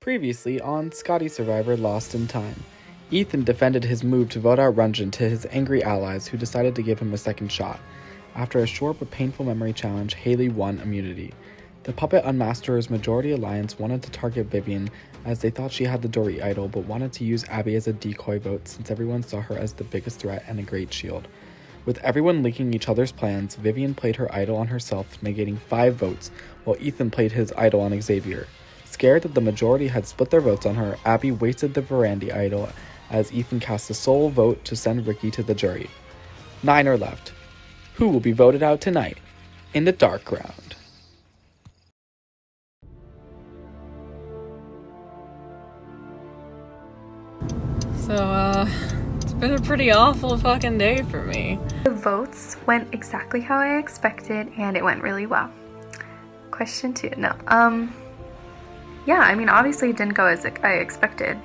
Previously on Scotty Survivor Lost in Time, Ethan defended his move to vote out Runjin to his angry allies who decided to give him a second shot. After a short but painful memory challenge, Haley won immunity. The Puppet Unmasterers Majority Alliance wanted to target Vivian as they thought she had the Dory idol but wanted to use Abby as a decoy vote since everyone saw her as the biggest threat and a great shield. With everyone leaking each other's plans, Vivian played her idol on herself, negating 5 votes, while Ethan played his idol on Xavier. Scared that the majority had split their votes on her, Abby wasted the Verandi idol as Ethan cast a sole vote to send Ricky to the jury. 9 are left. Who will be voted out tonight in the dark round? So, it's been a pretty awful fucking day for me. The votes went exactly how I expected, and it went really well. Question 2, no. Yeah, I mean, obviously it didn't go as I expected.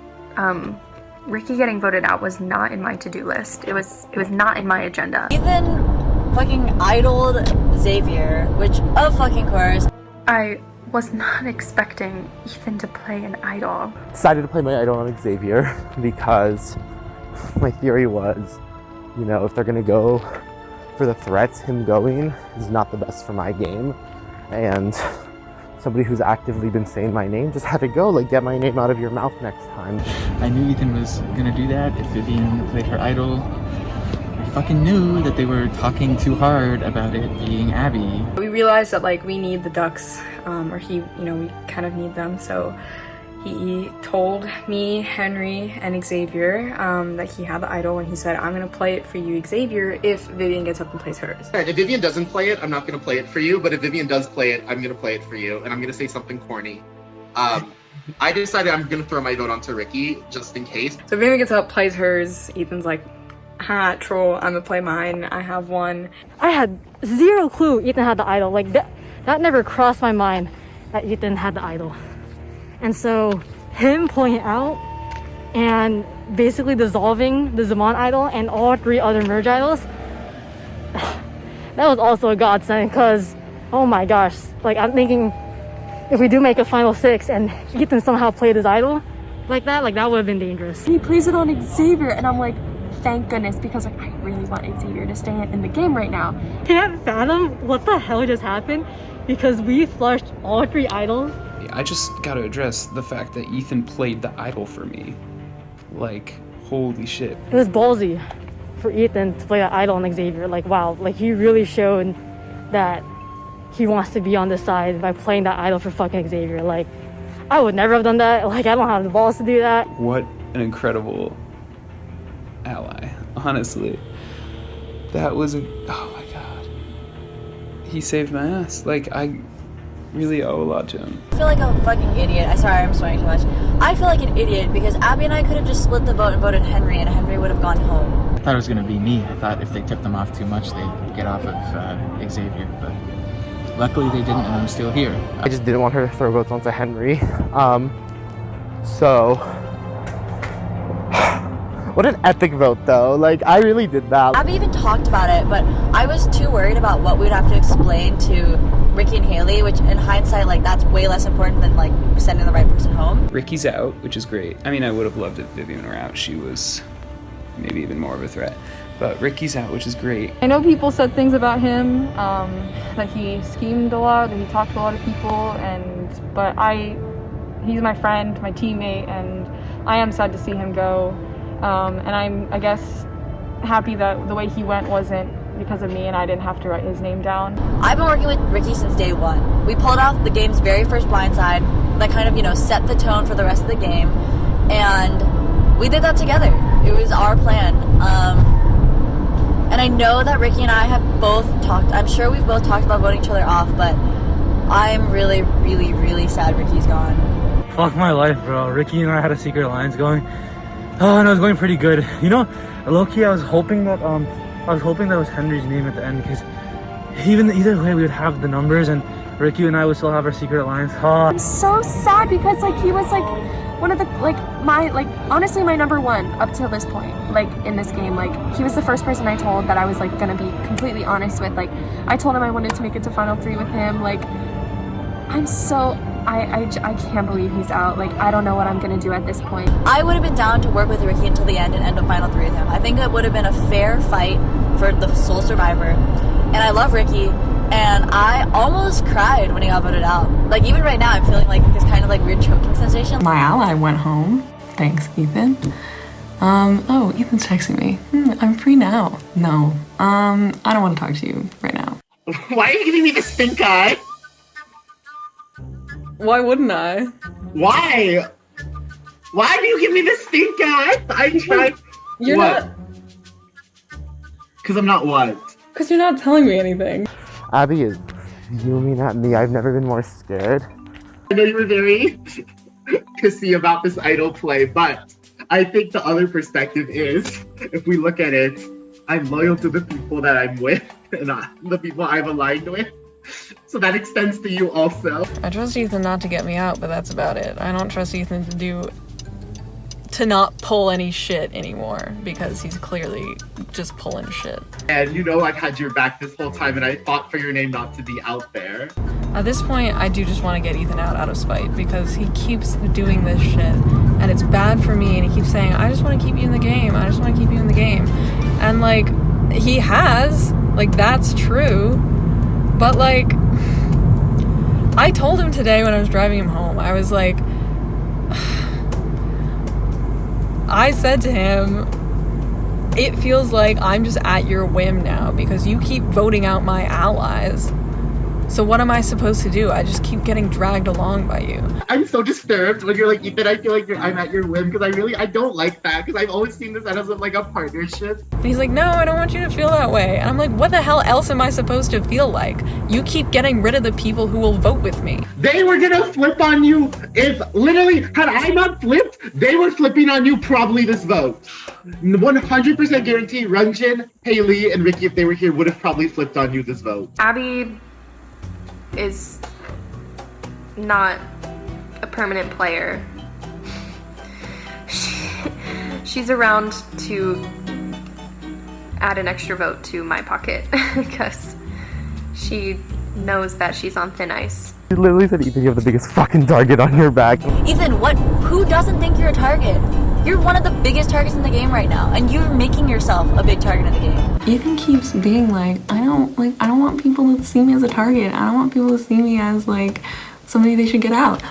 Ricky getting voted out was not in my to-do list. It was not in my agenda. Ethan fucking idoled Xavier, which, of fucking course. I was not expecting Ethan to play an idol. Decided to play my idol on Xavier because my theory was, you know, if they're gonna go for the threats, him going is not the best for my game. And somebody who's actively been saying my name just had to go, like, get my name out of your mouth next time. I knew Ethan was gonna do that if Vivian played her idol. I fucking knew that they were talking too hard about it being Abby. We realized that, like, we need the ducks, or he, we kind of need them, so he told me, Henry, and Xavier that he had the idol, and he said, I'm gonna play it for you, Xavier, if Vivian gets up and plays hers. Alright, if Vivian doesn't play it, I'm not gonna play it for you, but if Vivian does play it, I'm gonna play it for you, and I'm gonna say something corny. I decided I'm gonna throw my vote onto Ricky, just in case. So Vivian gets up, plays hers, Ethan's like, ha, troll, I'm gonna play mine, I have one. I had zero clue Ethan had the idol. Like, that never crossed my mind that Ethan had the idol. And so him pulling it out and basically dissolving the Zaman idol and all 3 other merge idols, that was also a godsend because, oh my gosh, like, I'm thinking if we do make a final 6 and Ethan somehow played his idol like that would have been dangerous. He plays it on Xavier and I'm like, thank goodness, because like I really want Xavier to stay in the game right now. Can't fathom what the hell just happened because we flushed all 3 idols. I just gotta address the fact that Ethan played the idol for me. Like, holy shit. It was ballsy for Ethan to play that idol on Xavier. Like, wow, like he really showed that he wants to be on this side by playing that idol for fucking Xavier. Like, I would never have done that. Like, I don't have the balls to do that. What an incredible ally, honestly. That was, oh my god. He saved my ass. Like, I really owe a lot to him. I feel like a fucking idiot. I'm swearing too much. I feel like an idiot because Abby and I could have just split the vote and voted Henry, and Henry would have gone home. I thought it was gonna be me. I thought if they tipped them off too much, they'd get off of Xavier, but luckily they didn't, and I'm still here. I just didn't want her to throw votes onto Henry. So what an epic vote though. Like, I really did that. Abby even talked about it, but I was too worried about what we'd have to explain to Ricky and Haley, which in hindsight, like, that's way less important than like sending the right person home. Ricky's out, which is great. I mean, I would have loved if Vivian were out. She was maybe even more of a threat. But Ricky's out, which is great. I know people said things about him, that he schemed a lot, that he talked to a lot of people, but he's my friend, my teammate, and I am sad to see him go. And I'm, I guess, happy that the way he went wasn't because of me and I didn't have to write his name down. I've been working with Ricky since day 1. We pulled off the game's very first blindside that kind of, set the tone for the rest of the game. And we did that together. It was our plan. And I know that Ricky and I have both talked, I'm sure we've both talked about voting each other off, but I'm really, really, really sad Ricky's gone. Fuck my life, bro. Ricky and I had a secret alliance going. Oh, and it was going pretty good. Low-key, I was hoping that was Henry's name at the end because either way we would have the numbers and Ricky and I would still have our secret alliance. Oh. I'm so sad because like he was like one of the honestly my number 1 up till this point, like in this game. Like, he was the first person I told that I was like gonna be completely honest with. Like, I told him I wanted to make it to final 3 with him. Like, I'm so I can't believe he's out. Like, I don't know what I'm gonna do at this point. I would have been down to work with Ricky until the end and end up final 3 with him. I think it would have been a fair fight for the sole survivor. And I love Ricky, and I almost cried when he got voted out. Like, even right now, I'm feeling like this kind of like weird choking sensation. My ally went home. Thanks, Ethan. Oh, Ethan's texting me. I'm free now. No, I don't want to talk to you right now. Why are you giving me the stink eye? Why wouldn't I? Why? Why do you give me the stink eye? I tried. You're what? not. Because I'm not what? Because you're not telling me anything. Abby is fuming at me. I've never been more scared. I know you were very pissy about this idol play, but I think the other perspective is, if we look at it, I'm loyal to the people that I'm with, and the people I've aligned with. So that extends to you also. I trust Ethan not to get me out, but that's about it. I don't trust Ethan to not pull any shit anymore, because he's clearly just pulling shit. And you know I've had your back this whole time, and I fought for your name not to be out there. At this point, I do just want to get Ethan out of spite, because he keeps doing this shit, and it's bad for me, and he keeps saying, I just want to keep you in the game, I just want to keep you in the game. And like, he has, like, that's true, but like, I told him today when I was driving him home, I was like, I said to him, it feels like I'm just at your whim now because you keep voting out my allies. So what am I supposed to do? I just keep getting dragged along by you. I'm so disturbed when you're like, Ethan, I feel like I'm at your whim, because I don't like that, because I've always seen this as like a partnership. And he's like, no, I don't want you to feel that way. And I'm like, what the hell else am I supposed to feel like? You keep getting rid of the people who will vote with me. They were gonna flip on you if, literally, had I not flipped, they were flipping on you probably this vote. 100% guarantee Ranjan, Haley, and Ricky, if they were here, would have probably flipped on you this vote. Abby is not a permanent player. She's around to add an extra vote to my pocket because she knows that she's on thin ice. You literally said, Ethan, you have the biggest fucking target on your back. Ethan, who doesn't think you're a target? You're one of the biggest targets in the game right now, and you're making yourself a big target in the game. Ethan keeps being like, I don't want people to see me as a target. I don't want people to see me as like somebody they should get out.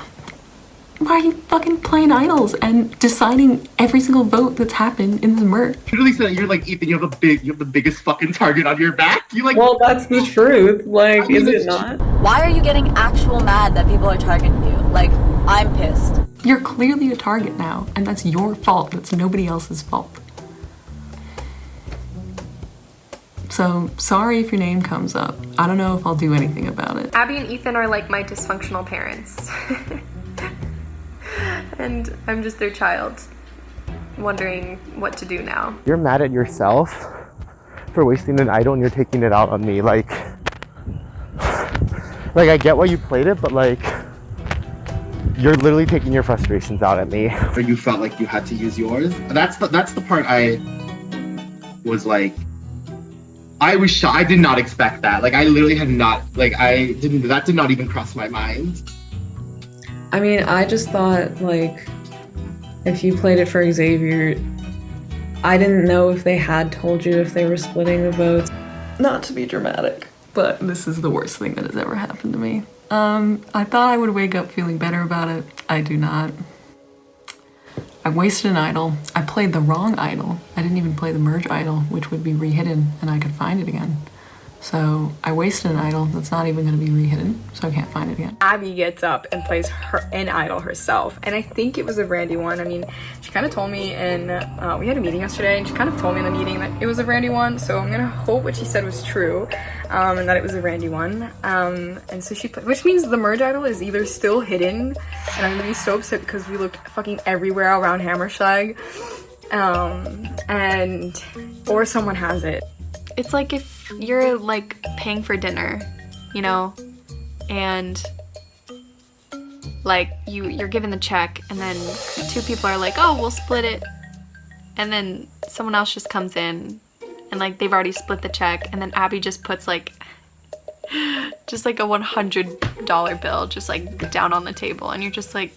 Why are you fucking playing idols and deciding every single vote that's happened in this merge? You really said, you're like, Ethan, you have the biggest fucking target on your back. You like, well, that's the truth. Like, is it not? Why are you getting actual mad that people are targeting you? Like, I'm pissed. You're clearly a target now, and that's your fault. That's nobody else's fault. So, sorry if your name comes up. I don't know if I'll do anything about it. Abby and Ethan are like my dysfunctional parents. And I'm just their child, wondering what to do now. You're mad at yourself for wasting an idol and you're taking it out on me. Like I get why you played it, but like, you're literally taking your frustrations out at me. Or you felt like you had to use yours. That's the part I was like, I was shocked. I did not expect that. Like, I literally had not, that did not even cross my mind. I mean, I just thought, like, if you played it for Xavier, I didn't know if they had told you if they were splitting the votes. Not to be dramatic, but this is the worst thing that has ever happened to me. I thought I would wake up feeling better about it. I do not. I wasted an idol. I played the wrong idol. I didn't even play the merge idol, which would be rehidden and I could find it again. So I wasted an idol that's not even going to be rehidden, so I can't find it again. Abby gets up and plays an idol herself, and I think it was a Randy one. I mean, she kind of told me, and we had a meeting yesterday, and she kind of told me in the meeting that it was a Randy one, so I'm gonna hope what she said was true, and that it was a Randy one. And so which means the merge idol is either still hidden, and I'm gonna be so upset because we looked fucking everywhere around Hammerschlag, or someone has it. It's like if you're like paying for dinner, you know, and like you're given the check and then two people are like, oh, we'll split it, and then someone else just comes in and like they've already split the check, and then Abby just puts like just like a $100 bill just like down on the table, and you're just like,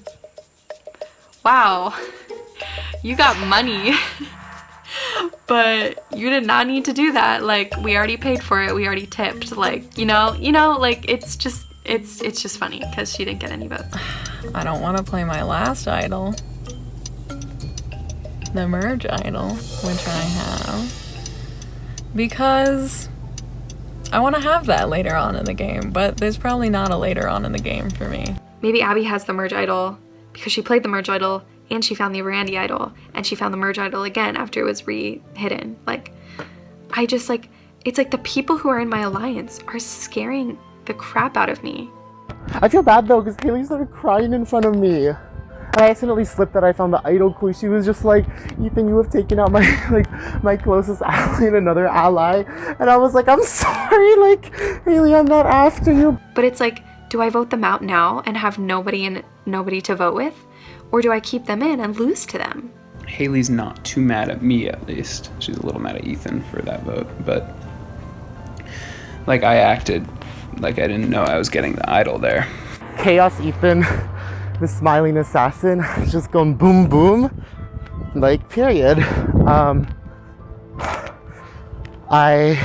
wow, you got money. But you did not need to do that. Like, we already paid for it, we already tipped. Like, you know, like it's just funny because she didn't get any votes. I don't want to play my last idol, the merge idol, which I have, because I want to have that later on in the game, but there's probably not a later on in the game for me. Maybe Abby has the merge idol because she played the merge idol and she found the Randy idol, and she found the merge idol again after it was re-hidden. Like, I just like, it's like the people who are in my alliance are scaring the crap out of me. I feel bad though, because Haley started crying in front of me. And I accidentally slipped that I found the idol clue. She was just like, Ethan, you have taken out my closest ally and another ally. And I was like, I'm sorry, like, Haley, I'm not after you. But it's like, do I vote them out now and have nobody to vote with? Or do I keep them in and lose to them? Haley's not too mad at me, at least. She's a little mad at Ethan for that vote, but like, I acted like I didn't know I was getting the idol there. Chaos Ethan, the smiling assassin, just going boom boom, like, period. I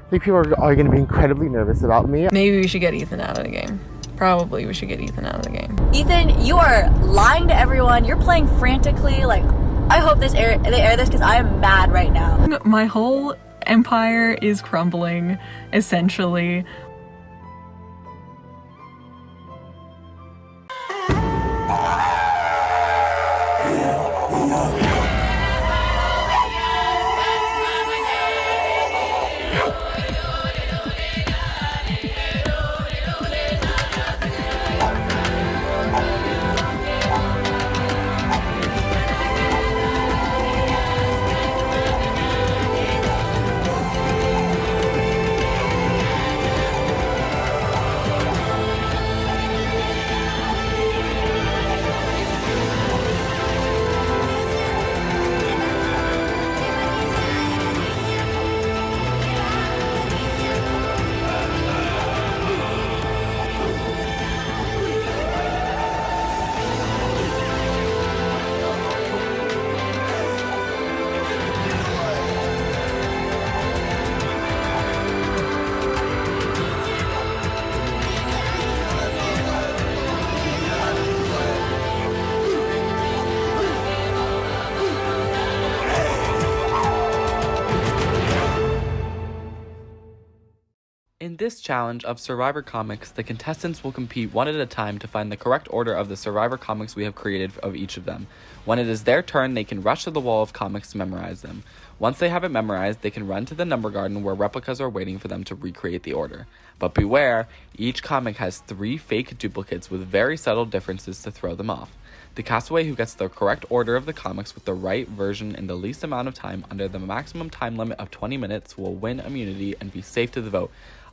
think people are going to be incredibly nervous about me. Maybe we should get Ethan out of the game. Probably we should get Ethan out of the game. Ethan, you are lying to everyone. You're playing frantically. Like, I hope they air this because I am mad right now. My whole empire is crumbling, essentially. In this challenge of Survivor comics, the contestants will compete one at a time to find the correct order of the Survivor comics we have created of each of them. When it is their turn, they can rush to the wall of comics to memorize them. Once they have it memorized, they can run to the number garden where replicas are waiting for them to recreate the order. But beware, each comic has 3 fake duplicates with very subtle differences to throw them off. The castaway who gets the correct order of the comics with the right version in the least amount of time under the maximum time limit of 20 minutes will win immunity and be safe to the vote,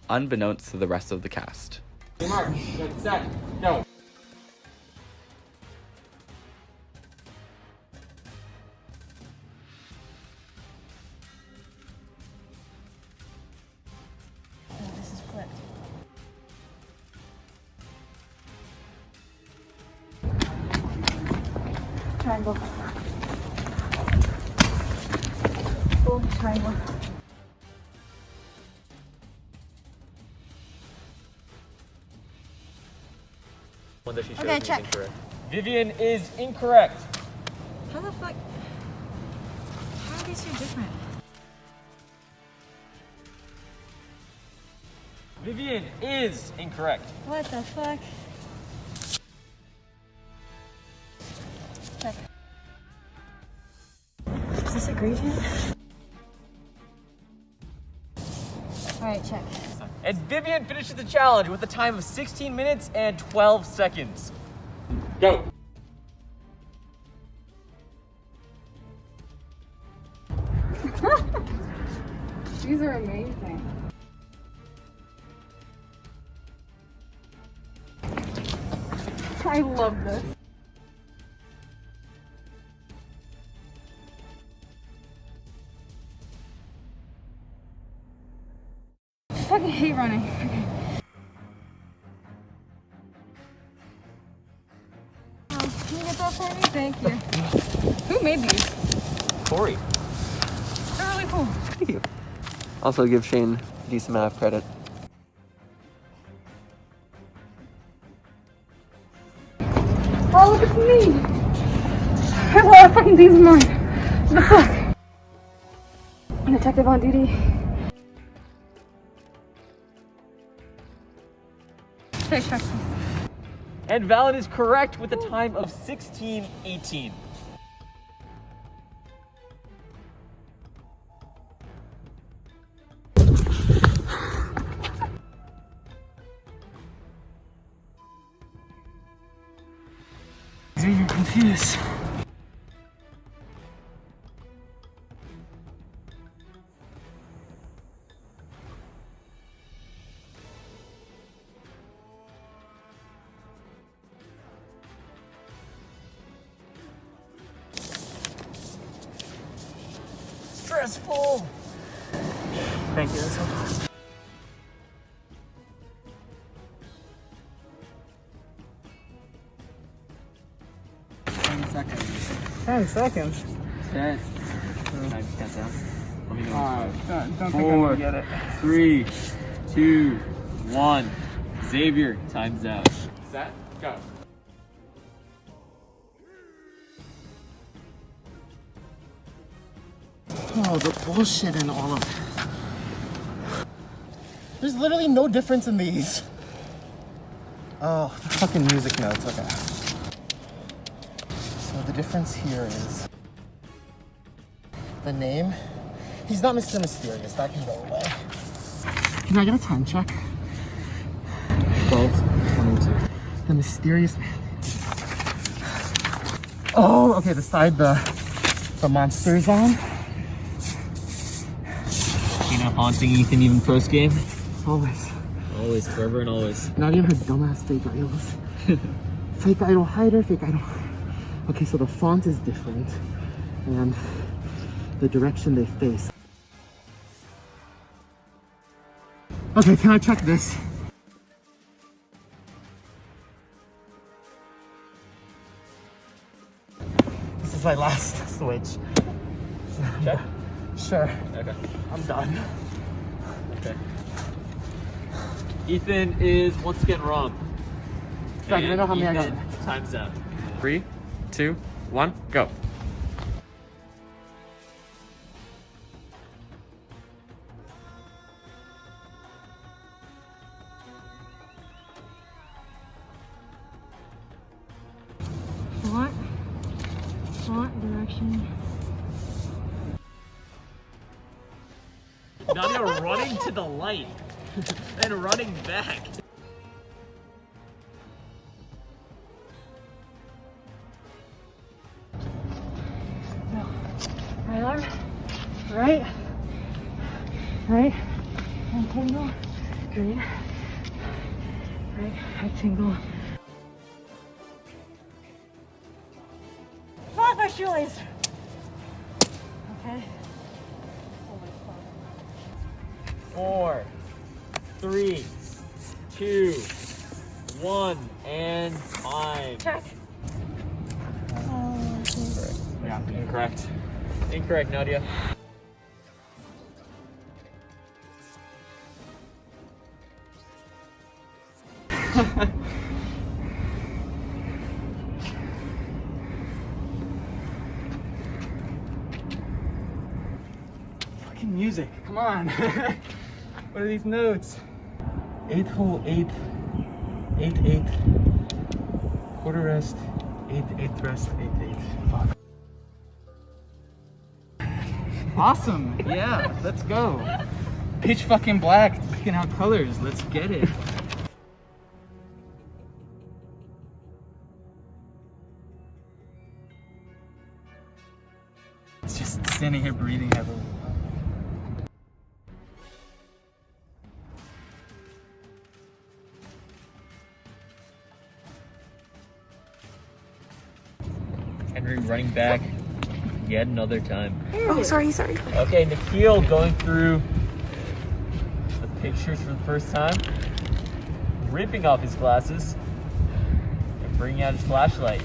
unbeknownst to the rest of the cast. Mark, get set, go. This is flipped. Triangle. Full triangle. One that she showed Okay, me check. is incorrect. Vivian is incorrect. How the fuck? How are these two different? Vivian is incorrect. What the fuck? Check. Is this a Grecian? Alright, check. And Vivian finishes the challenge with a time of 16 minutes and 12 seconds. Go. These are amazing. I love this. fucking hate running. Okay. Can you get that for me? Thank you. Who made these? Corey. They're really cool. Thank you. Also give Shane a decent amount of credit. Oh, look at me. I have a lot of fucking things in mine. What the fuck? Detective on duty. Okay, check. And Valen is correct with a time of 16:18. Xavier, confused. Stressful. Thank you, that's helpful. Seconds. 10 seconds. Set. Time count down. Let me know. 5, don't 4, get it. 3, 2, 1. Xavier, time's out. Set, go. Oh, the bullshit in all of it. There's literally no difference in these. Oh, the fucking music notes, okay. So the difference here is the name. He's not Mr. Mysterious, that can go away. Can I get a time check? 12:22. The mysterious man. Oh, okay, the side the monster's on. You know, haunting Ethan even post game. Always. Always, forever and always. Not even her dumbass fake idols. Fake idol hider, fake idol. Okay, so the font is different and the direction they face. Okay, can I check this? This is my last switch. Check? Sure. Okay. I'm done. Okay. Ethan is once again wrong. I don't know how many I got. Time's out. 3, 2, 1, go. What direction? Nadia running to the light and running back. Right arm, right, rectangle, green, right, rectangle. Fuck my shoelace! Okay. 4, 3, 2, 1, and time. Check. Yeah, incorrect. Incorrect, Nadia. Fucking music, come on. What are these notes? 8 hole, 8, 8, 8, quarter rest, 8, 8 rest, 8, 8. Fuck. Awesome, yeah, let's go. Pitch fucking black, picking out colors, let's get it. It's just standing here breathing heavily. Henry running back yet another time. Oh, sorry. Okay, Nikhil going through the pictures for the first time, ripping off his glasses, and bringing out his flashlight.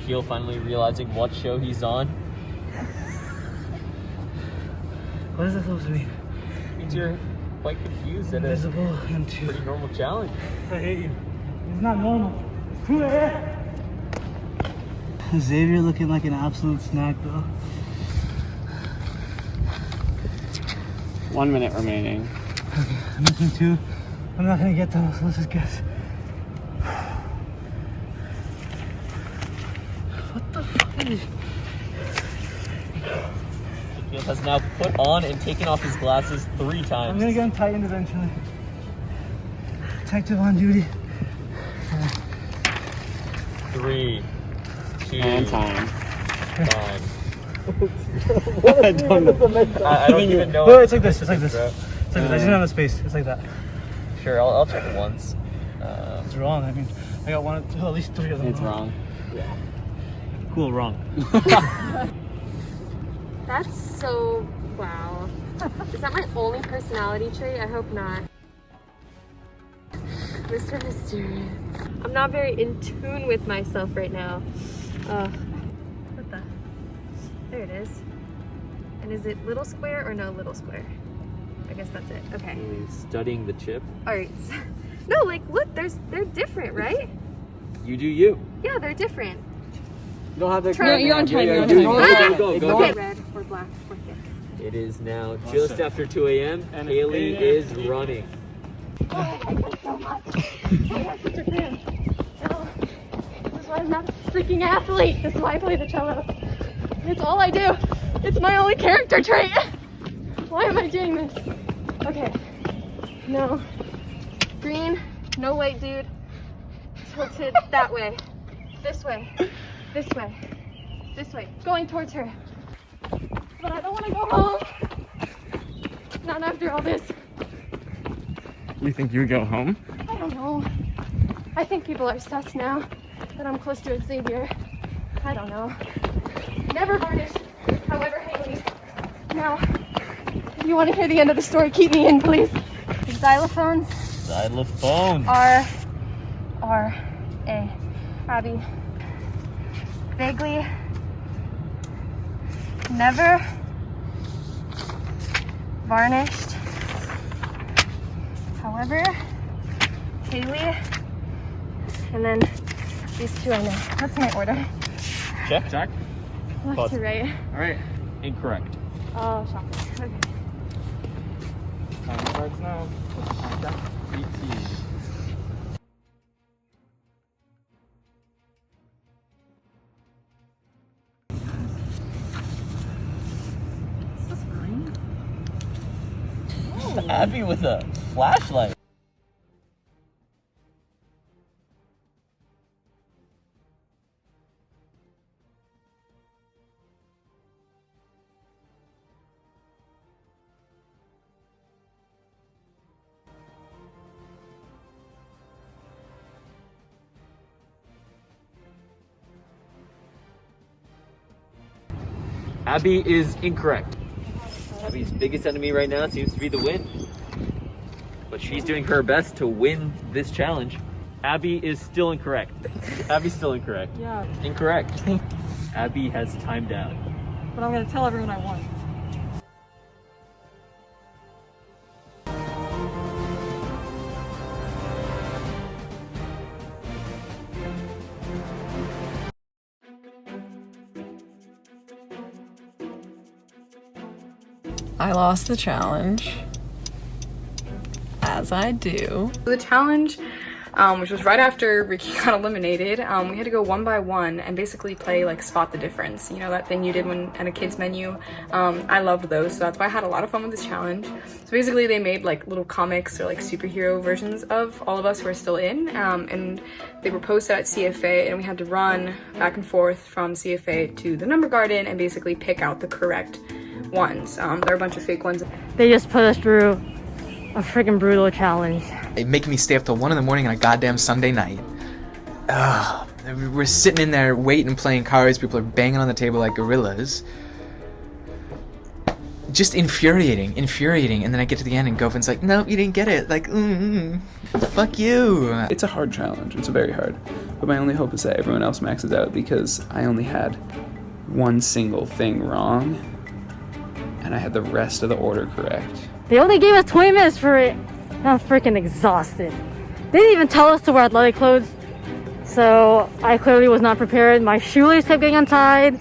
Keel finally realizing what show he's on. What is that supposed to mean? It means you're quite confused at a pretty normal challenge. I hate you. It's not normal. It's 2 a.m. Xavier looking like an absolute snack though. 1 minute remaining. Okay, I'm missing 2. I'm not gonna get those. Let's just guess. What the fuck is... Keel has now put on and taken off his glasses 3 times. I'm gonna get them tightened eventually. Detective on duty. 3, 2, And time. 1. I don't know. I don't even know. No, it's like this. It's like this. It's like this. I just don't have the space. It's like that. Sure, I'll check it once. It's wrong. I mean, I got at least 3 of them. It's wrong. Yeah. Cool, wrong. That's so wow. Is that my only personality trait? I hope not. Mr. Mysterious. I'm not very in tune with myself right now. What the? There it is. And is it little square or no little square? I guess that's it. Okay. Studying the chip. Alright. No, like look, they're different, right? You do you. Yeah, they're different. You don't have to. Try. You're on time. You're on Go, time. go. Okay, red or black or thick. It is now just after 2 a.m. and Haley is running. Oh, I hate this so much. I'm such a fan. No, this is why I'm not a freaking athlete. This is why I play the cello. It's all I do. It's my only character trait. Why am I doing this? Okay. No. Green. No white dude. Tilted that way. This way. This way. This way. Going towards her. But I don't want to go home. Not after all this. You think you would go home? I don't know. I think people are sus now that I'm close to Xavier. I don't know. Never varnished. However, Haley. Now, if you want to hear the end of the story, keep me in, please. Xylophones. Xylophone. R-A. Abby. Vaguely. Never. Varnished. However, Haley, and then these 2 I know. That's my order. Check. Left Pause. to right. All right. Incorrect. Oh, shocking. Okay. Time starts now. 18. This is fine. Abby with a flashlight. Abby is incorrect. Abby's biggest enemy right now seems to be the wind. But she's doing her best to win this challenge. Abby is still incorrect. Abby's still incorrect. Yeah. Incorrect. Abby has timed out. But I'm gonna tell everyone I won. I lost the challenge, as I do. The challenge which was right after Ricky got eliminated. We had to go one by one and basically play like spot the difference. You know, that thing you did when at a kid's menu. I loved those, so that's why I had a lot of fun with this challenge. So basically they made like little comics or like superhero versions of all of us who are still in, and they were posted at CFA, and we had to run back and forth from CFA to the number garden and basically pick out the correct ones. There are a bunch of fake ones. They just put us through a freaking brutal challenge. It making me stay up till 1 in the morning on a goddamn Sunday night. We're sitting in there waiting, playing cards. People are banging on the table like gorillas. Just infuriating. And then I get to the end and Govan's like, "Nope, you didn't get it." Like, fuck you. It's a hard challenge. It's very hard. But my only hope is that everyone else maxes out, because I only had one single thing wrong, and I had the rest of the order correct. They only gave us 20 minutes for it. I'm freaking exhausted. They didn't even tell us to wear athletic clothes, so I clearly was not prepared. My shoelace kept getting untied,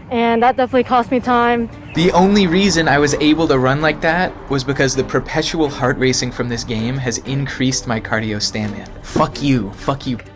and that definitely cost me time. The only reason I was able to run like that was because the perpetual heart racing from this game has increased my cardio stamina. Fuck you.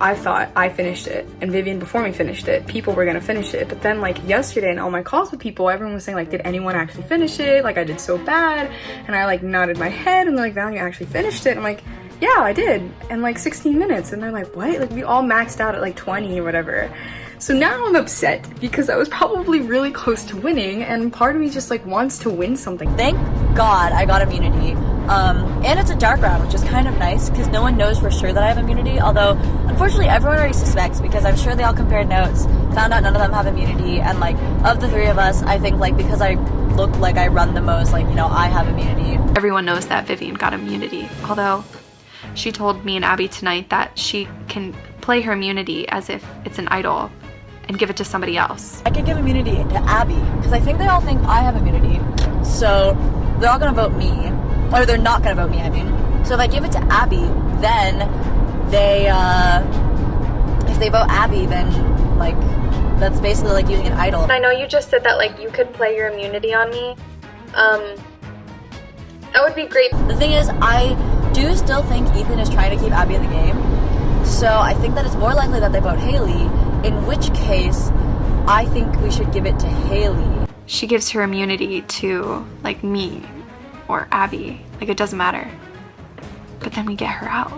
I thought I finished it, and Vivian before me finished it. People were gonna finish it, but then like yesterday in all my calls with people, everyone was saying like, did anyone actually finish it? Like, I did so bad, and I like nodded my head, and they're like, Val, you actually finished it? I'm like, yeah, I did, in like 16 minutes, and they're like, what? Like, we all maxed out at like 20 or whatever. So now I'm upset because I was probably really close to winning, and part of me just like wants to win something. Thank God I got immunity. And it's a dark round, which is kind of nice because no one knows for sure that I have immunity, although unfortunately everyone already suspects because I'm sure they all compared notes, found out none of them have immunity, and like of the three of us, I think like because I look like I run the most, like, you know, I have immunity. Everyone knows that Vivian got immunity, although she told me and Abby tonight that she can play her immunity as if it's an idol and give it to somebody else. I could give immunity to Abby because I think they all think I have immunity, so they're all gonna vote me, or they're not gonna vote me, I mean. So if I give it to Abby, then they, if they vote Abby, then like that's basically like using an idol. I know you just said that like you could play your immunity on me. That would be great. The thing is, I do still think Ethan is trying to keep Abby in the game, so I think that it's more likely that they vote Haley, in which case I think we should give it to Haley. She gives her immunity to like me or Abby, like it doesn't matter, but then we get her out.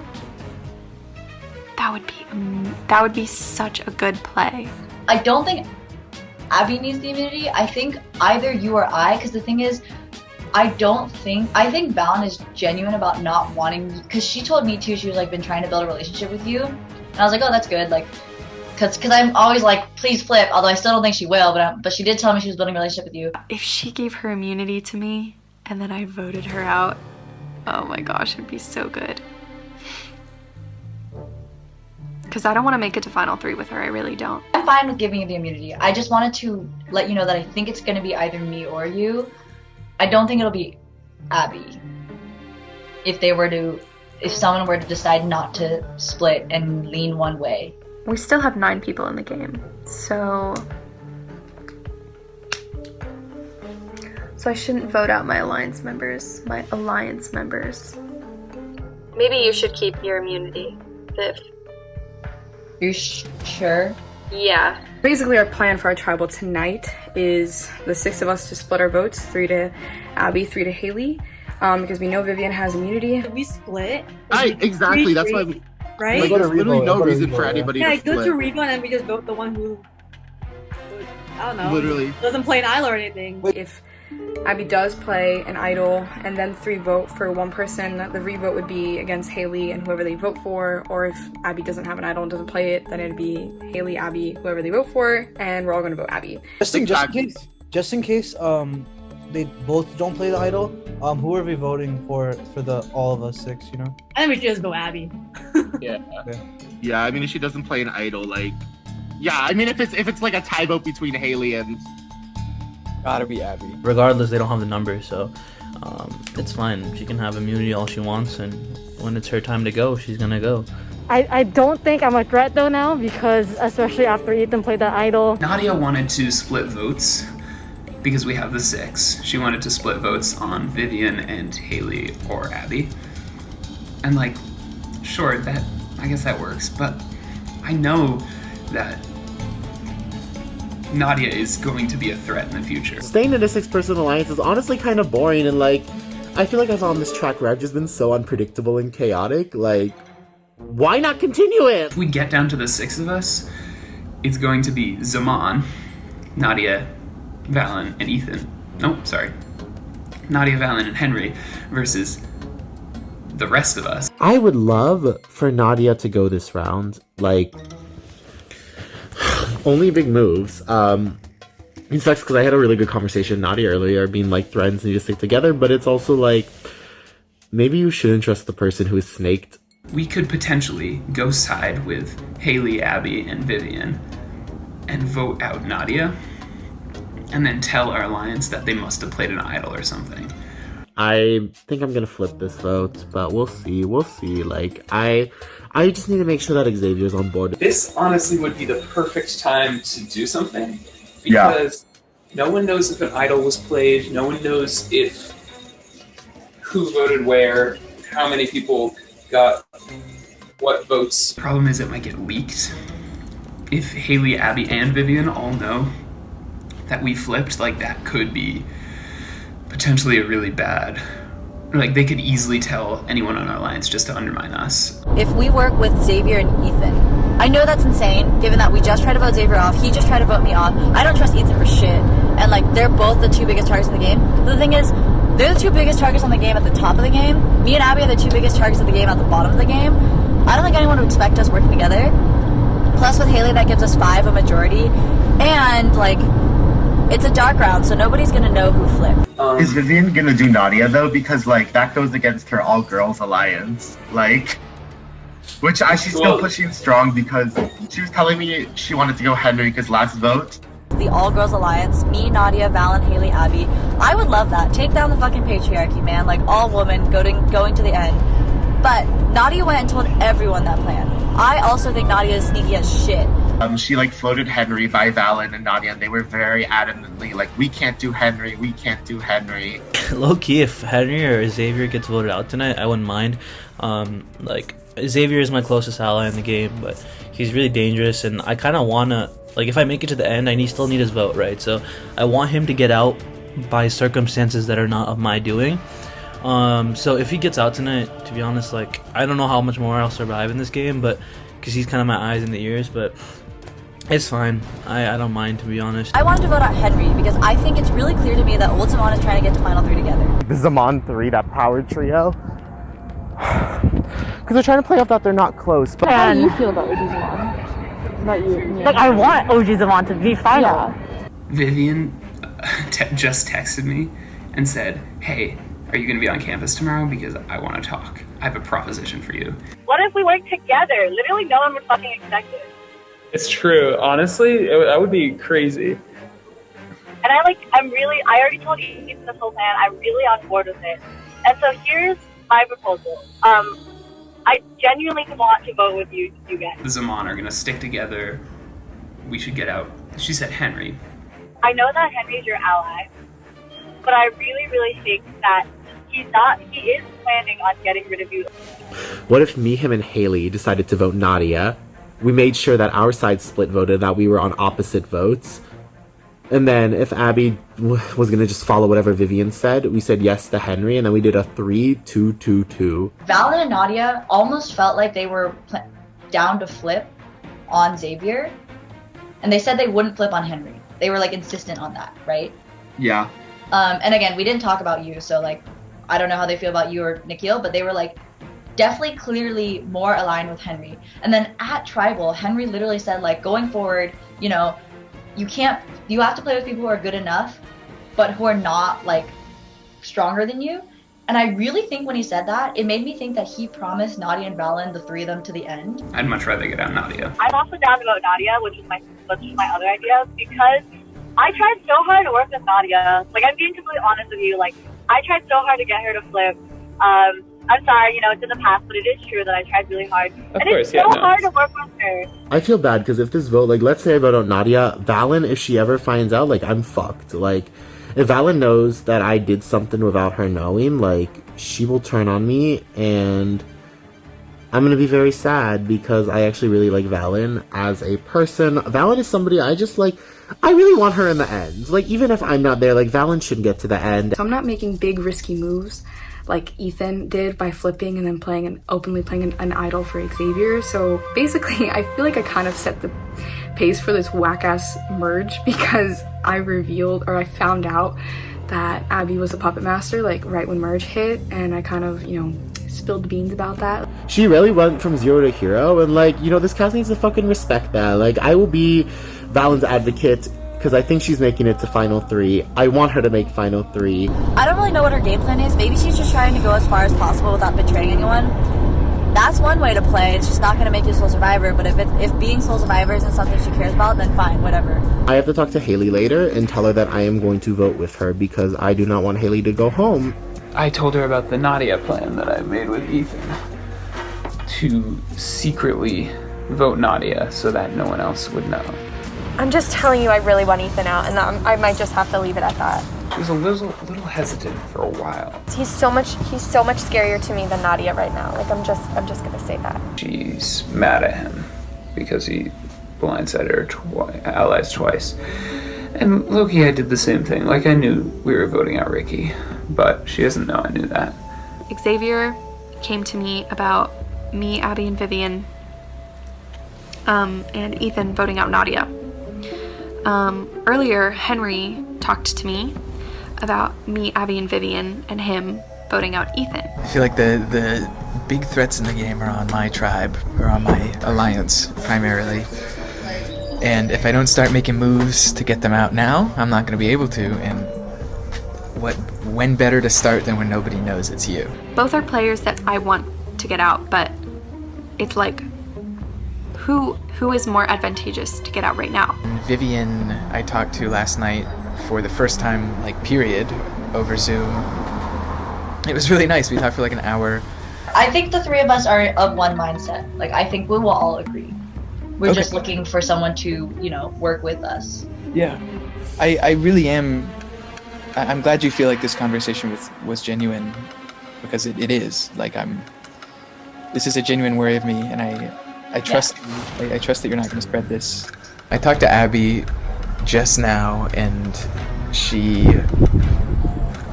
That would be such a good play. I don't think Abby needs the immunity. I think either you or I, because the thing is, I think Valen is genuine about not wanting, because she told me too, she was like been trying to build a relationship with you, and I was like, oh, that's good, like, because I'm always like, please flip, although I still don't think she will, but she did tell me she was building a relationship with you. If she gave her immunity to me and then I voted her out, oh my gosh, it'd be so good. Because I don't want to make it to Final 3 with her, I really don't. I'm fine with giving you the immunity. I just wanted to let you know that I think it's going to be either me or you. I don't think it'll be Abby. If someone were to decide not to split and lean one way. We still have 9 people in the game, so I shouldn't vote out my alliance members. Maybe you should keep your immunity, Viv. You sure? Yeah. Basically, our plan for our tribal tonight is the 6 of us to split our votes, 3 to Abby, 3 to Haley, because we know Vivian has immunity. Did we split? Exactly, that's why we... Right? Like, there's literally no reason for anybody to split. Yeah, go to Revo and we just vote the one who, I don't know, literally doesn't play an idol or anything. If Abby does play an idol and then 3 vote for one person, the revote would be against Haley and whoever they vote for, or if Abby doesn't have an idol and doesn't play it, then it'd be Haley, Abby, whoever they vote for, and we're all gonna vote Abby. Just in case they both don't play the idol, who are we voting for the all of us 6, you know? I think we should just go Abby. Yeah. Yeah, I mean, if she doesn't play an idol, like, yeah, I mean, if it's like a tie vote between Haley and... Gotta be Abby. Regardless, they don't have the numbers, so it's fine. She can have immunity all she wants, and when it's her time to go, she's gonna go. I don't think I'm a threat though now, because especially after Ethan played that idol. Nadia wanted to split votes because we have the 6. She wanted to split votes on Vivian and Haley or Abby. And like, sure, that I guess that works. But I know that Nadia is going to be a threat in the future. Staying in a 6-person alliance is honestly kind of boring, and like, I feel like I've on this track where I've just been so unpredictable and chaotic. Like, why not continue it? If we get down to the 6 of us, it's going to be Zaman, Nadia, Valen, and Ethan. Nope, sorry. Nadia, Valen, and Henry versus the rest of us. I would love for Nadia to go this round. Like, only big moves. It sucks because I had a really good conversation with Nadia earlier, being like, threads need to stick together, but it's also like, maybe you shouldn't trust the person who is snaked. We could potentially go side with Haley, Abby, and Vivian and vote out Nadia, and then tell our alliance that they must have played an idol or something. I think I'm gonna flip this vote, but we'll see. Like, I just need to make sure that Xavier's on board. This honestly would be the perfect time to do something, because no one knows if an idol was played, no one knows if who voted where, how many people got what votes. Problem is it might get leaked. If Haley, Abby, and Vivian all know that we flipped, like, that could be potentially a really bad, like, they could easily tell anyone on our alliance just to undermine us. If we work with Xavier and Ethan, I know that's insane, given that we just tried to vote Xavier off, he just tried to vote me off. I don't trust Ethan for shit, and like, they're both the 2 biggest targets in the game. But the thing is, they're the 2 biggest targets on the game at the top of the game. Me and Abby are the 2 biggest targets of the game at the bottom of the game. I don't think anyone would expect us working together. Plus with Haley, that gives us 5, a majority, and like, it's a dark round, so nobody's gonna know who flipped. Is Vivian gonna do Nadia though? Because like, that goes against her all-girls alliance. Like, which she's still pushing strong, because she was telling me she wanted to go Henry because last vote. The all-girls alliance, me, Nadia, Valen, Haley, Abby. I would love that. Take down the fucking patriarchy, man. Like, all women going to the end. But Nadia went and told everyone that plan. I also think Nadia is sneaky as shit. She like floated Henry by Valen and Nadia, and they were very adamantly like, we can't do Henry, we can't do Henry. Low key, if Henry or Xavier gets voted out tonight, I wouldn't mind. Like, Xavier is my closest ally in the game, but he's really dangerous, and I kind of want to, like, if I make it to the end, I still need his vote, right? So I want him to get out by circumstances that are not of my doing. So if he gets out tonight, to be honest, like, I don't know how much more I'll survive in this game, but because he's kind of my eyes and the ears, but it's fine. I don't mind, to be honest. I wanted to vote out Henry because I think it's really clear to me that Ultimon is trying to get to Final 3 together. The Zaman 3, that power trio. Because they're trying to play off that they're not close. But How do you feel about OG Zaman? Not you. Me. Like, I want OG Zaman to be final. Yeah. Vivian just texted me and said, hey, are you going to be on campus tomorrow? Because I want to talk. I have a proposition for you. What if we work together? Literally no one would fucking expect it. It's true. Honestly, that would be crazy. And I already told Ethan this whole plan. I'm really on board with it. And so here's my proposal. I genuinely want to vote with you guys. The Zaman are going to stick together. We should get out. She said Henry. I know that Henry's your ally, but I really, really think that he is planning on getting rid of you. what if me, him, and Haley decided to vote Nadia? We made sure that our side split voted, that we were on opposite votes. And then if Abby was going to just follow whatever Vivian said, we said yes to Henry, and then we did a 3-2-2-2. Valen and Nadia almost felt like they were down to flip on Xavier, and they said they wouldn't flip on Henry. They were like insistent on that, right? Yeah. And again, we didn't talk about you, so like, I don't know how they feel about you or Nikhil, but they were like definitely clearly more aligned with Henry. And then at Tribal, Henry literally said like, going forward, you know, you have to play with people who are good enough, but who are not like stronger than you. And I really think when he said that, it made me think that he promised Nadia and Valen, the 3 of them, to the end. I'd much rather get out Nadia. I'm also down to vote Nadia, which is my other idea, because I tried so hard to work with Nadia. Like, I'm being completely honest with you. Like, I tried so hard to get her to flip. I'm sorry, you know, it's in the past, but it is true that I tried really hard. It's so hard to work with her. I feel bad because if this vote, like, let's say I vote out Nadia, Valen, if she ever finds out, like, I'm fucked. Like, if Valen knows that I did something without her knowing, like, she will turn on me, and I'm gonna be very sad because I actually really like Valen as a person. Valen is somebody I just like. I really want her in the end. Like, even if I'm not there, like, Valen should get to the end. So I'm not making big risky moves like Ethan did by flipping and then openly playing an idol for Xavier. So basically, I feel like I kind of set the pace for this whack-ass merge because I found out that Abby was a puppet master, like, right when merge hit, and I kind of, spilled the beans about that. She really went from 0 to hero, and, like, this cast needs to fucking respect that. Like, I will be Valen's advocate because I think she's making it to Final 3. I want her to make Final 3. I don't really know what her game plan is. Maybe she's just trying to go as far as possible without betraying anyone. That's one way to play. It's just not going to make you Soul Survivor, but if being Soul Survivor isn't something she cares about, then fine, whatever. I have to talk to Haley later and tell her that I am going to vote with her because I do not want Haley to go home. I told her about the Nadia plan that I made with Ethan to secretly vote Nadia so that no one else would know. I'm just telling you I really want Ethan out, and I might just have to leave it at that. She was a little hesitant for a while. He's so much scarier to me than Nadia right now. Like, I'm just gonna say that. She's mad at him because he blindsided her allies twice. And low-key, I did the same thing. Like, I knew we were voting out Ricky, but she doesn't know I knew that. Xavier came to me about me, Abby, and Vivian, and Ethan voting out Nadia. Earlier, Henry talked to me about me, Abby, and Vivian, and him voting out Ethan. I feel like the big threats in the game are on my tribe, or on my alliance, primarily. And if I don't start making moves to get them out now, I'm not going to be able to, and when better to start than when nobody knows it's you? Both are players that I want to get out, but it's like, who is more advantageous to get out right now? Vivian, I talked to last night for the first time, like, period, over Zoom. It was really nice. We talked for like an hour. I think the three of us are of one mindset. Like, I think we will all agree. We're just looking for someone to, work with us. Yeah. I really am. I'm glad you feel like this conversation was genuine, because it is. Like, this is a genuine worry of me, and I trust I trust that you're not going to spread this. I talked to Abby just now, and she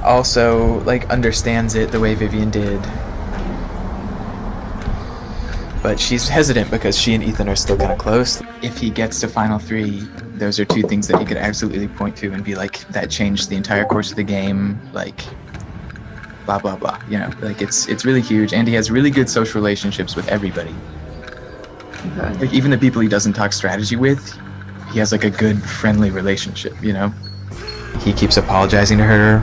also, like, understands it the way Vivian did. But she's hesitant because she and Ethan are still kind of close. If he gets to Final 3, those are two things that he could absolutely point to and be like, that changed the entire course of the game, like, blah, blah, blah. Like, it's really huge, and he has really good social relationships with everybody. Okay. Like, even the people he doesn't talk strategy with, he has, like, a good, friendly relationship, He keeps apologizing to her,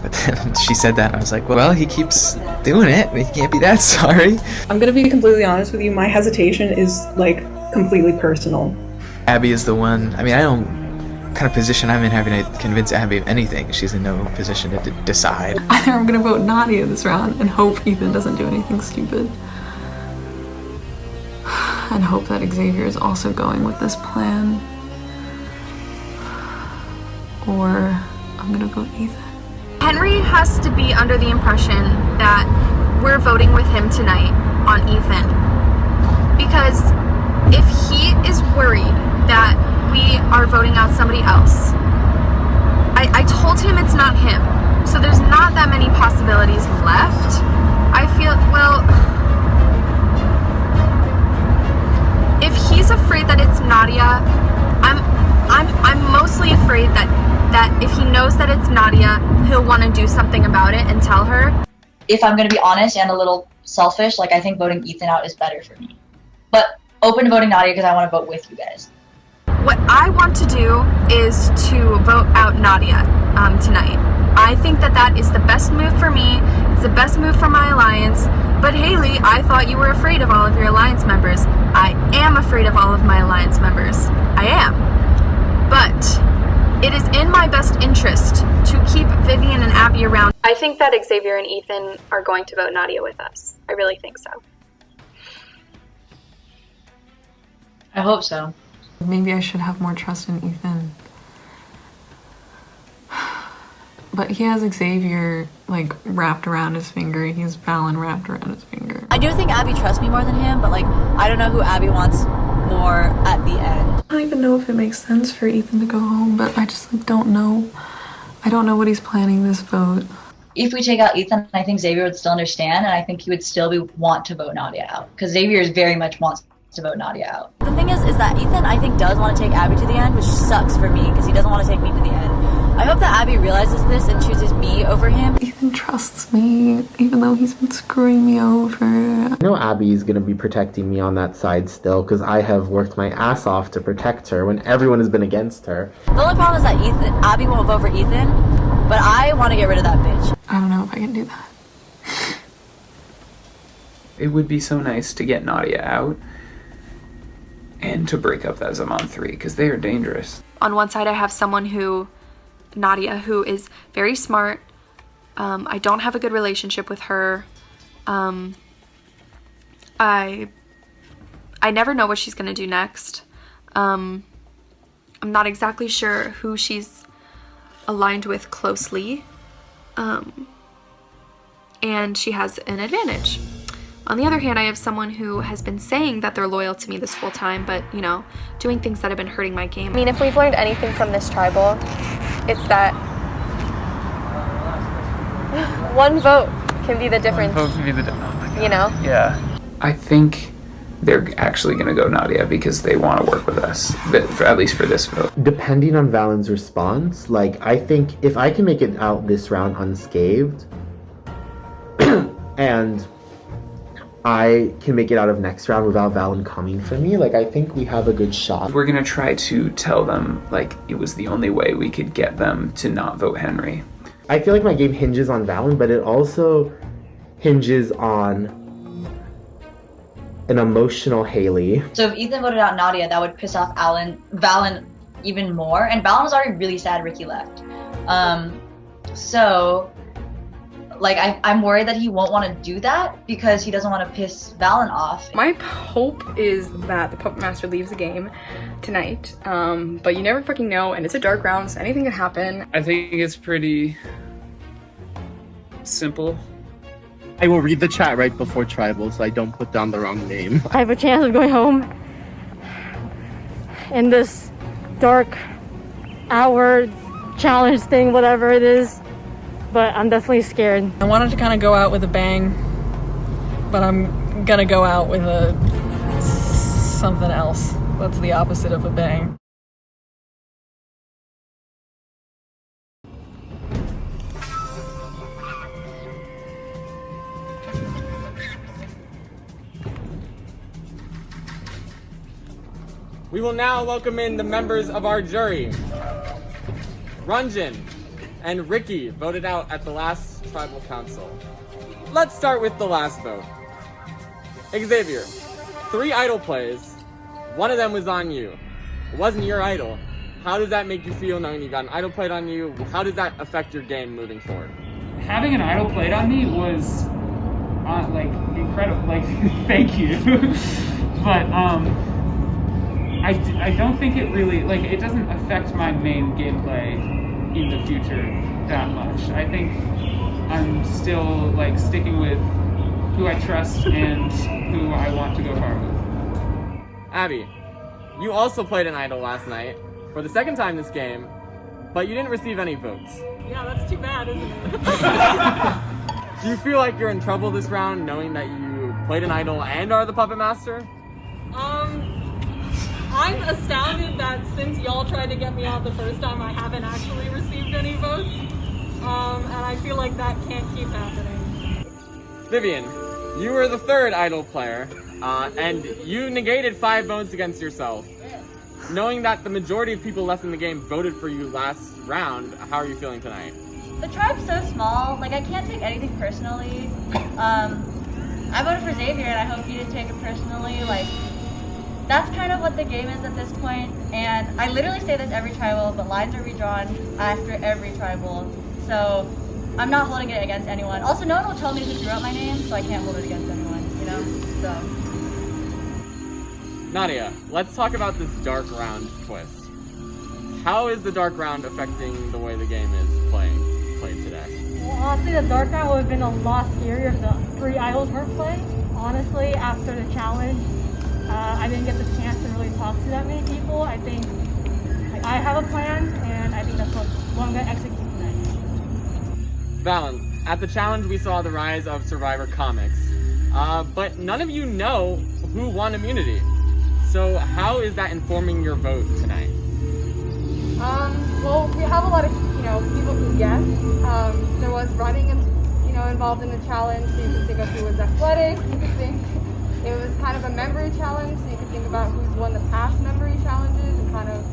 but then she said that, and I was like, well, he keeps doing it. He can't be that sorry. I'm gonna be completely honest with you. My hesitation is, like, completely personal. Abby is the one. I mean, I don't kind of position I'm in having to convince Abby of anything. She's in no position to decide. Either I'm gonna vote Nadia this round and hope Ethan doesn't do anything stupid, and hope that Xavier is also going with this plan, or I'm gonna vote Ethan. Henry has to be under the impression that we're voting with him tonight on Ethan. Because if he is worried that we are voting out somebody else, I told him it's not him. So there's not that many possibilities left. I feel, well, if he's afraid that it's Nadia, I'm mostly afraid that if he knows that it's Nadia, he'll want to do something about it and tell her. If I'm going to be honest and a little selfish, like, I think voting Ethan out is better for me. But open to voting Nadia because I want to vote with you guys. What I want to do is to vote out Nadia tonight. I think that is the best move for me. It's the best move for my alliance. But Haley, I thought you were afraid of all of your alliance members. I am afraid of all of my alliance members. I am. But it is in my best interest to keep Vivian and Abby around. I think that Xavier and Ethan are going to vote Nadia with us. I really think so. I hope so. Maybe I should have more trust in Ethan. but he has Xavier like wrapped around his finger. He has Valen wrapped around his finger. I do think Abby trusts me more than him, but like I don't know who Abby wants more at the end. I don't even know if it makes sense for Ethan to go home, but I just like don't know. I don't know what he's planning this vote. If we take out Ethan, I think Xavier would still understand, and I think he would still want to vote Nadia out, because Xavier very much wants to vote Nadia out. The thing is that Ethan, I think, does want to take Abby to the end, which sucks for me, because he doesn't want to take me to the end. I hope that Abby realizes this and chooses me over him. Ethan trusts me, even though he's been screwing me over. I know Abby's gonna be protecting me on that side still, because I have worked my ass off to protect her when everyone has been against her. The only problem is that Abby won't vote for Ethan, but I want to get rid of that bitch. I don't know if I can do that. It would be so nice to get Nadia out and to break up that Zaman 3, because they are dangerous. On one side, I have someone Nadia, who is very smart. I don't have a good relationship with her. I never know what she's gonna do next. I'm not exactly sure who she's aligned with closely. And she has an advantage. On the other hand, I have someone who has been saying that they're loyal to me this whole time, but, you know, doing things that have been hurting my game. I mean, if we've learned anything from this tribal, it's that one vote can be the difference. One vote can be the difference. Oh my God. You know? Yeah. I think they're actually going to go Nadia because they want to work with us, at least for this vote. Depending on Valen's response, like, I think if I can make it out this round unscathed, and I can make it out of next round without Valen coming for me, like, I think we have a good shot. We're going to try to tell them, like, it was the only way we could get them to not vote Henry. I feel like my game hinges on Valen, but it also hinges on an emotional Haley. So if Ethan voted out Nadia, that would piss off Valen even more. And Valen was already really sad Ricky left. So, like, I'm worried that he won't want to do that because he doesn't want to piss Valen off. My hope is that the Puppet Master leaves the game tonight, but you never fucking know, and it's a dark round, so anything can happen. I think it's pretty simple. I will read the chat right before Tribal so I don't put down the wrong name. I have a chance of going home in this dark hour challenge thing, whatever it is, but I'm definitely scared. I wanted to kind of go out with a bang, but I'm gonna go out with something else. That's the opposite of a bang. We will now welcome in the members of our jury. Ranjan and Ricky voted out at the last tribal council. Let's start with the last vote. Xavier, 3 idol plays. One of them was on you. It wasn't your idol. How does that make you feel knowing you got an idol played on you? How does that affect your game moving forward? Having an idol played on me was like incredible. Like thank you. But I don't think it really, like, it doesn't affect my main gameplay in the future that much. I think I'm still, like, sticking with who I trust and who I want to go far with. Abby, you also played an idol last night for the second time this game, but you didn't receive any votes. Yeah, that's too bad, isn't it? Do you feel like you're in trouble this round knowing that you played an idol and are the Puppet Master? I'm astounded that since y'all tried to get me out the first time, I haven't actually received any votes. And I feel like that can't keep happening. Vivian, you were the 3rd idol player, and you negated 5 votes against yourself. Knowing that the majority of people left in the game voted for you last round, how are you feeling tonight? The tribe's so small, like, I can't take anything personally. I voted for Xavier and I hope you didn't take it personally. Like, that's kind of what the game is at this point, and I literally say this every tribal, but lines are redrawn after every tribal, so I'm not holding it against anyone. Also, no one will tell me who drew out my name, so I can't hold it against anyone, you know? So. Nadia, let's talk about this dark round twist. How is the dark round affecting the way the game is played played today? Well, honestly, the dark round would have been a lot scarier if the 3 idols weren't played. Honestly, after the challenge, I didn't get the chance to really talk to that many people. I think I have a plan, and I think that's what I'm going to execute tonight. Valen, at the challenge we saw the rise of Survivor comics, but none of you know who won immunity. So how is that informing your vote tonight? Well, we have a lot of, people who guess. There was running, involved in the challenge, so you could think of who was athletic. You could think it was kind of a memory challenge, so you could think about who's won the past memory challenges and kind of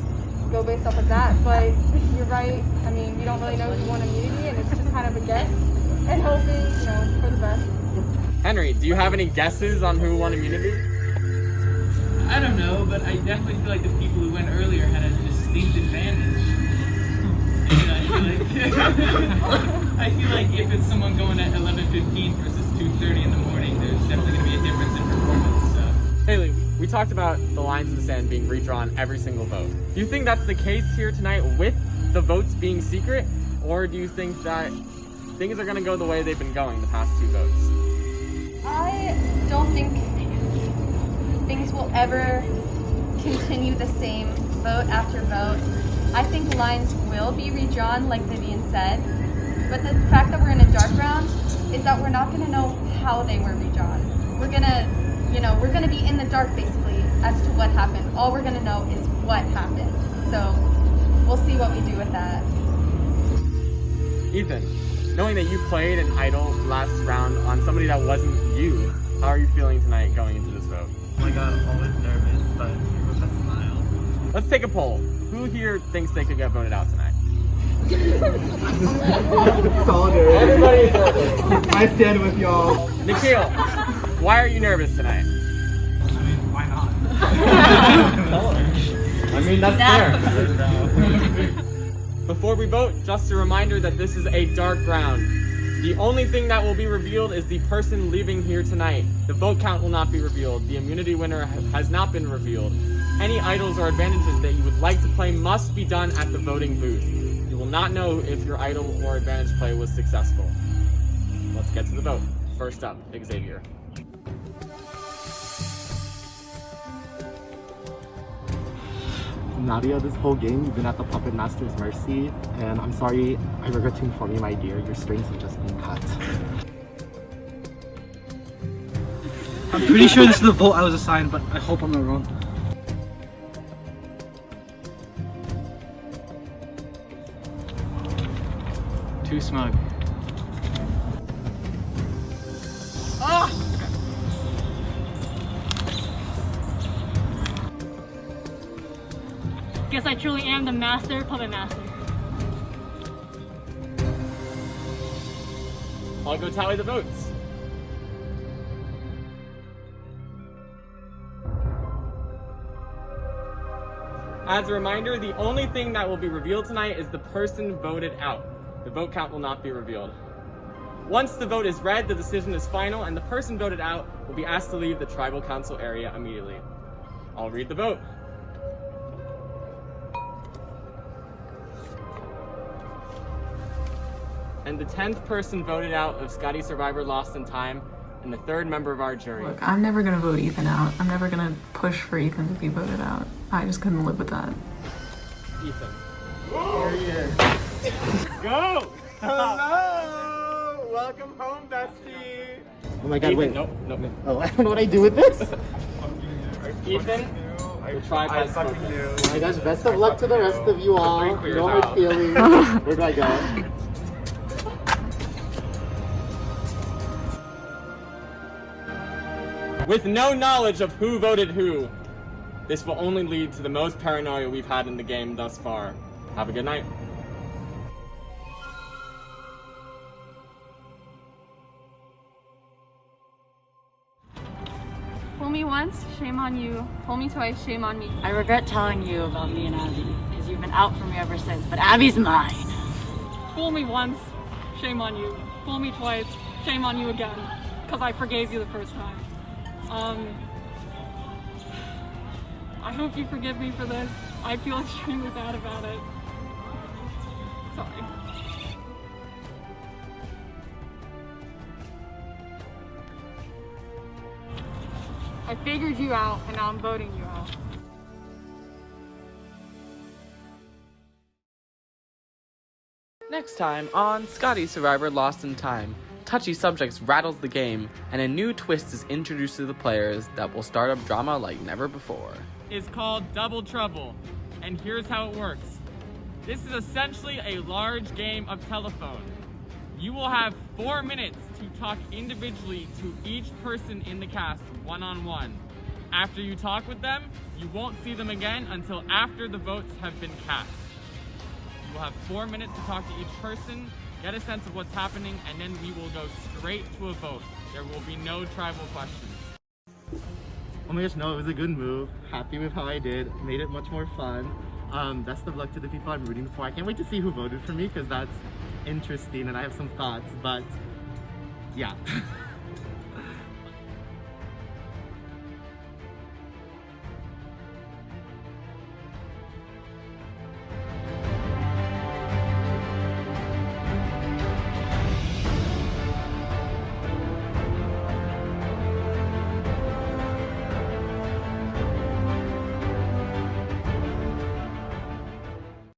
go based off of that. But you're right. I mean, we don't really know who won immunity, and it's just kind of a guess and hoping, for the best. Henry, do you have any guesses on who won immunity? I don't know, but I definitely feel like the people who went earlier had a distinct advantage. And I feel like if it's someone going at 11:15 versus 2:30 in the morning, there's definitely going to be a difference in performance. So. Haley, we talked about the lines in the sand being redrawn every single vote. Do you think that's the case here tonight with the votes being secret, or do you think that things are going to go the way they've been going the past 2 votes? I don't think things will ever continue the same vote after vote. I think lines will be redrawn, like Vivian said, but the fact that we're in a dark round is that we're not going to know how they were redrawn. We're gonna be in the dark basically as to what happened. All we're gonna know is what happened. So we'll see what we do with that. Ethan, knowing that you played an idol last round on somebody that wasn't you, how are you feeling tonight going into this vote? Oh my god, I'm always nervous, but with a smile. Let's take a poll. Who here thinks they could get voted out tonight? Everybody is nervous. I stand with y'all. Nikhil, why are you nervous tonight? Why not? I mean, that's fair. Before we vote, just a reminder that this is a dark round. The only thing that will be revealed is the person leaving here tonight. The vote count will not be revealed. The immunity winner has not been revealed. Any idols or advantages that you would like to play must be done at the voting booth. You will not know if your idol or advantage play was successful. Let's get to the vote. First up, Xavier. Nadia, this whole game, you've been at the Puppet Master's mercy, and I'm sorry, I regret to inform you, my dear, your strings have just been cut. I'm pretty sure this is the vote I was assigned, but I hope I'm not wrong. Too smug. Ah! Guess I truly am the puppet master. I'll go tally the votes. As a reminder, the only thing that will be revealed tonight is the person voted out. The vote count will not be revealed. Once the vote is read, the decision is final, and the person voted out will be asked to leave the tribal council area immediately. I'll read the vote. And the 10th person voted out of Scotty Survivor Lost in Time, and the 3rd member of our jury. Look, I'm never gonna vote Ethan out. I'm never gonna push for Ethan to be voted out. I just couldn't live with that. Ethan. Here he is. Go! Hello! Welcome home, bestie! Oh my god, Ethan, wait. Nope. Oh, I don't know what I do with this. Ethan, the tribe has spoken. Oh my gosh, best of luck to the rest of you all. No hard feelings. Where do I go? With no knowledge of who voted who, this will only lead to the most paranoia we've had in the game thus far. Have a good night. Fool me once, shame on you. Fool me twice, shame on me. I regret telling you about me and Abby, because you've been out for me ever since, but Abby's mine. Fool me once, shame on you. Fool me twice, shame on you again. Because I forgave you the first time. I hope you forgive me for this. I feel extremely bad about it. Sorry. I figured you out, and now I'm voting you out. Next time on Scotty Survivor Lost in Time, touchy subjects rattles the game, and a new twist is introduced to the players that will start up drama like never before. Is called Double Trouble, and here's how it works. This is essentially a large game of telephone. You will have 4 minutes to talk individually to each person in the cast one-on-one. After you talk with them, you won't see them again until after the votes have been cast. You will have 4 minutes to talk to each person, get a sense of what's happening, and then we will go straight to a vote. There will be no tribal questions. Oh my gosh, no, it was a good move. Happy with how I did. Made it much more fun. Best of luck to the people I'm rooting for. I can't wait to see who voted for me because that's interesting and I have some thoughts, but yeah.